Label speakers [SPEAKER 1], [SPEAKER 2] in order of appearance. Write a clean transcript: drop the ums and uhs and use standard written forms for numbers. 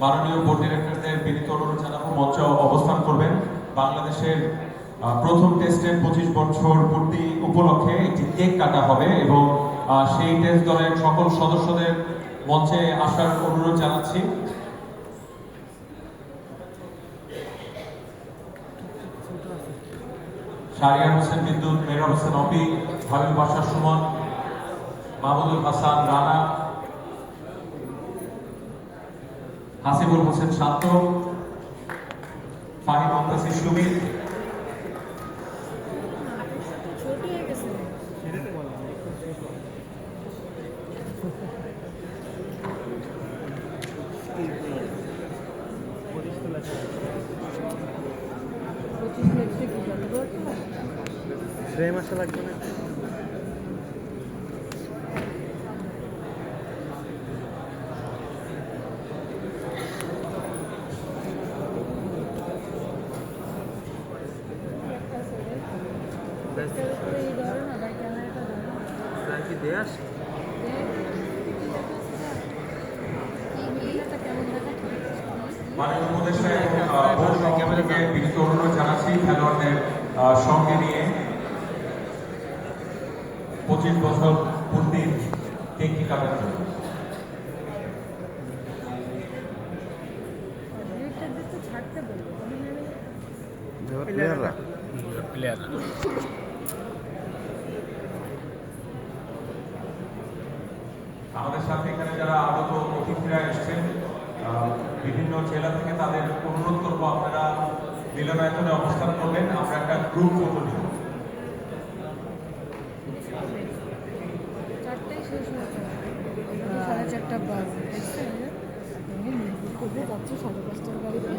[SPEAKER 1] মাননীয় বোর্ড ডিরেক্টরদের বিনীত অনুরোধ জানাবো মঞ্চে অবস্থান করবেন। বাংলাদেশের প্রথম টেস্টের 25 বছর পূর্তি উপলক্ষে একটি কেক কাটা হবে এবং সেই টেস্ট দলের সকল সদস্যদের মঞ্চে আসার অনুরোধ জানাচ্ছি। শাহরিয়ার হোসেন বিদ্যুৎ, মেহরাব হোসেন অপি, হাবিব বাশা সুমন, মাহমুদুল হাসান রানা, হাসিবুল হোসেন শান্ত, ফাহিম মুনতাসির সুমিত,
[SPEAKER 2] ফ্রেম আসা লাগবে না। কি দিয়ে আসে
[SPEAKER 1] মাননীয় উপদেষ্টা এবং বোর্ড সভাপতিকে বিনীত অনুরোধ জানাচ্ছি খেলোয়াড়দের সঙ্গে নিয়ে 25 বছর পূর্তির কেকটি কাটার জন্য। আমাদের সাথে এখানে যারা আগত অতিথিরা এসছেন বিভিন্ন জেলা থেকে, তাদের অনুরোধ করবো আপনারা মিলনায়তনে অবস্থান করবেন। আমরা একটা গ্রুপ ফটো নিব।
[SPEAKER 3] সাড়ে 4টা বাজে যাচ্ছি 5:30টার গাড়িতে।